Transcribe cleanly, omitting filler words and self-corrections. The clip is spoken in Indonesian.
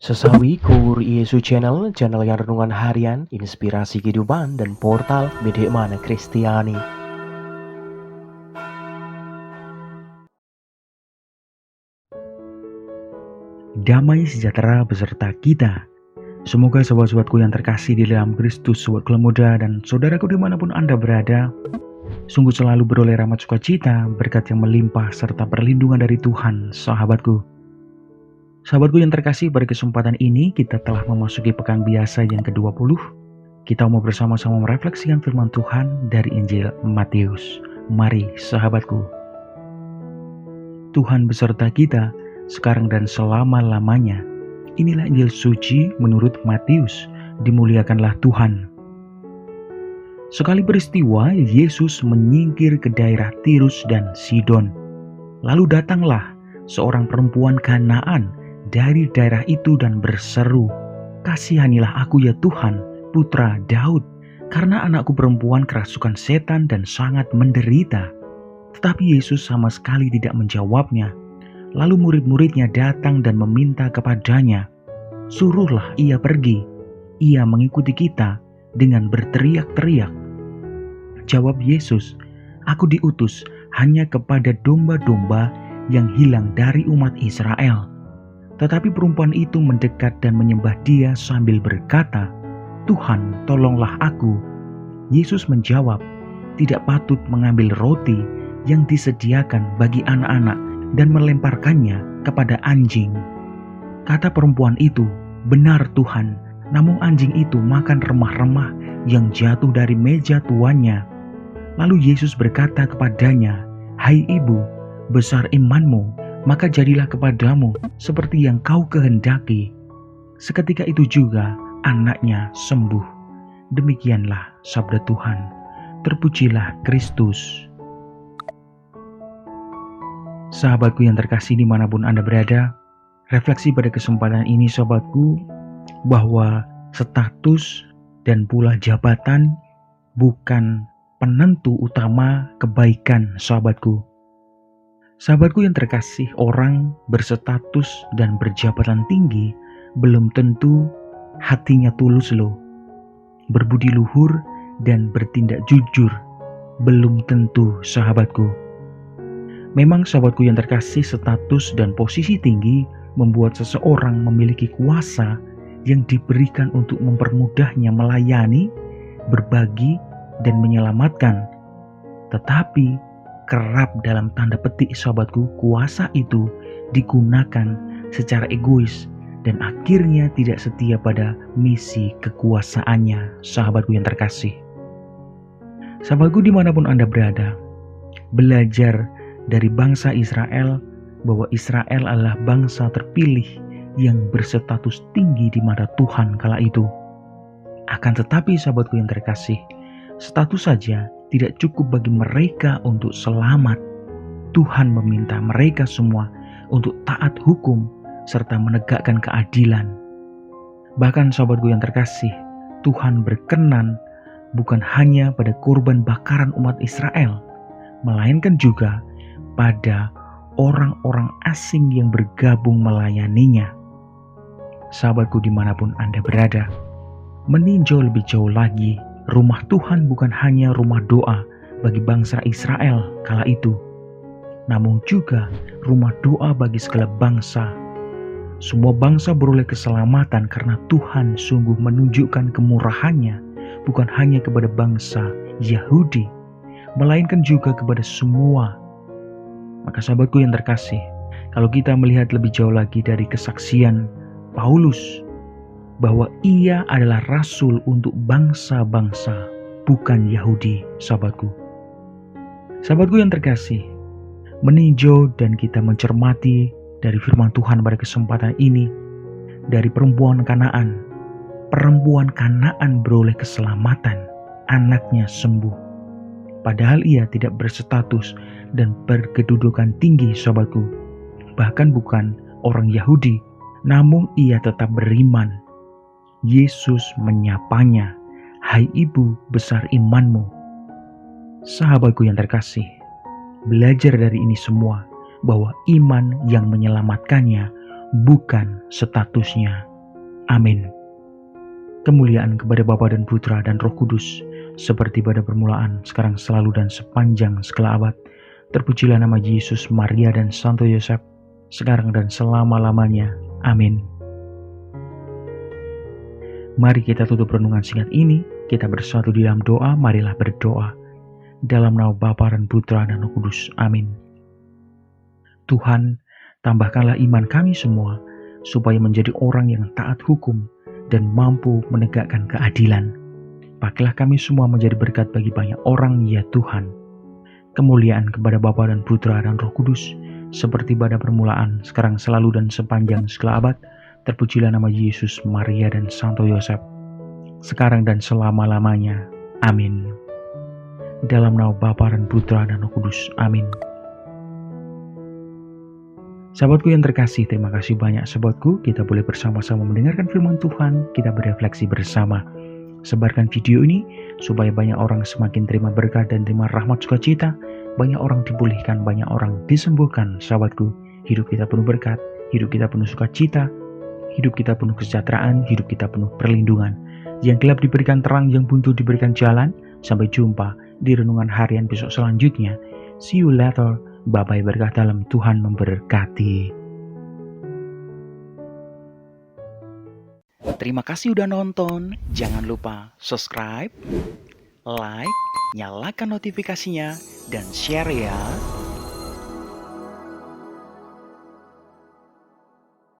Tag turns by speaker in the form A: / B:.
A: Sesawi Kur Yesu Channel yang renungan harian, inspirasi kehidupan, dan portal Bedemana Kristiani.
B: Damai sejahtera beserta kita. Semoga sobat-sobatku yang terkasih di dalam Kristus, sobat muda dan saudaraku dimanapun Anda berada, sungguh selalu beroleh rahmat sukacita, berkat yang melimpah, serta perlindungan dari Tuhan, sahabatku. Sahabatku yang terkasih, pada kesempatan ini kita telah memasuki pekan biasa yang ke-20. Kita mau bersama-sama merefleksikan firman Tuhan dari Injil Matius. Mari sahabatku. Tuhan beserta kita, sekarang dan selama-lamanya. Inilah Injil suci menurut Matius. Dimuliakanlah Tuhan. Sekali peristiwa, Yesus menyingkir ke daerah Tirus dan Sidon. Lalu datanglah seorang perempuan Kanaan dari daerah itu dan berseru, "Kasihanilah aku ya Tuhan, putra Daud, karena anakku perempuan kerasukan setan dan sangat menderita." Tetapi Yesus sama sekali tidak menjawabnya. Lalu murid-muridnya datang dan meminta kepadanya, "Suruhlah ia pergi." Ia mengikuti kita dengan berteriak-teriak. Jawab Yesus, "Aku diutus hanya kepada domba-domba yang hilang dari umat Israel." Tetapi perempuan itu mendekat dan menyembah Dia sambil berkata, "Tuhan, tolonglah aku." Yesus menjawab, "Tidak patut mengambil roti yang disediakan bagi anak-anak dan melemparkannya kepada anjing." Kata perempuan itu, "Benar Tuhan, namun anjing itu makan remah-remah yang jatuh dari meja tuannya." Lalu Yesus berkata kepadanya, "Hai ibu, besar imanmu, maka jadilah kepadamu seperti yang kau kehendaki." Seketika itu juga anaknya sembuh. Demikianlah sabda Tuhan. Terpujilah Kristus. Sahabatku yang terkasih dimanapun Anda berada, refleksi pada kesempatan ini sahabatku, bahwa status dan pula jabatan bukan penentu utama kebaikan sahabatku. Sahabatku yang terkasih, orang berstatus dan berjabatan tinggi belum tentu hatinya tulus loh. Berbudi luhur dan bertindak jujur belum tentu sahabatku. Memang sahabatku yang terkasih, status dan posisi tinggi membuat seseorang memiliki kuasa yang diberikan untuk mempermudahnya melayani, berbagi, dan menyelamatkan. Tetapi kerap dalam tanda petik sahabatku, kuasa itu digunakan secara egois dan akhirnya tidak setia pada misi kekuasaannya. Sahabatku yang terkasih, sahabatku dimanapun Anda berada, belajar dari bangsa Israel bahwa Israel adalah bangsa terpilih yang berstatus tinggi di mata Tuhan kala itu. Akan tetapi sahabatku yang terkasih, status saja tidak cukup bagi mereka untuk selamat. Tuhan meminta mereka semua untuk taat hukum serta menegakkan keadilan. Bahkan sahabatku yang terkasih, Tuhan berkenan bukan hanya pada korban bakaran umat Israel, melainkan juga pada orang-orang asing yang bergabung melayaninya. Sahabatku dimanapun Anda berada, meninjau lebih jauh lagi, rumah Tuhan bukan hanya rumah doa bagi bangsa Israel kala itu, namun juga rumah doa bagi segala bangsa. Semua bangsa beroleh keselamatan karena Tuhan sungguh menunjukkan kemurahannya bukan hanya kepada bangsa Yahudi, melainkan juga kepada semua. Maka sahabatku yang terkasih, kalau kita melihat lebih jauh lagi dari kesaksian Paulus, bahwa ia adalah rasul untuk bangsa-bangsa, bukan Yahudi, sahabatku. Sahabatku yang terkasih, meninjau dan kita mencermati dari firman Tuhan pada kesempatan ini, dari perempuan Kanaan. Perempuan Kanaan beroleh keselamatan, anaknya sembuh. Padahal ia tidak berstatus dan berkedudukan tinggi, sahabatku. Bahkan bukan orang Yahudi, namun ia tetap beriman. Yesus menyapanya, "Hai ibu, besar imanmu." Sahabatku yang terkasih, belajar dari ini semua bahwa iman yang menyelamatkannya bukan statusnya, Amin. Kemuliaan kepada Bapa dan Putra dan Roh Kudus, seperti pada permulaan, sekarang selalu dan sepanjang segala abad. Terpujilah nama Yesus, Maria dan Santo Yosef, sekarang dan selama-lamanya. Amin. Mari kita tutup renungan singkat ini, kita bersatu di dalam doa, marilah berdoa. Dalam nama Bapa dan Putra dan Roh Kudus. Amin. Tuhan, tambahkanlah iman kami semua, supaya menjadi orang yang taat hukum dan mampu menegakkan keadilan. Pakailah kami semua menjadi berkat bagi banyak orang, ya Tuhan. Kemuliaan kepada Bapa dan Putra dan Roh Kudus, seperti pada permulaan, sekarang selalu dan sepanjang segala abad. Terpujilah nama Yesus, Maria dan Santo Yosef, sekarang dan selama-lamanya. Amin. Dalam nama Bapa dan Putra dan Roh Kudus. Amin. Sahabatku yang terkasih, terima kasih banyak sahabatku. Kita boleh bersama-sama mendengarkan firman Tuhan, kita berefleksi bersama. Sebarkan video ini supaya banyak orang semakin terima berkat dan terima rahmat sukacita. Banyak orang dipulihkan, banyak orang disembuhkan. Sahabatku, hidup kita penuh berkat, hidup kita penuh sukacita, hidup kita penuh kesejahteraan, hidup kita penuh perlindungan. Yang gelap diberikan terang, yang buntu diberikan jalan. Sampai jumpa di renungan harian besok selanjutnya. See you later. Bye-bye, berkah dalam Tuhan memberkati.
C: Terima kasih udah nonton. Jangan lupa subscribe, like, nyalakan notifikasinya, dan share ya.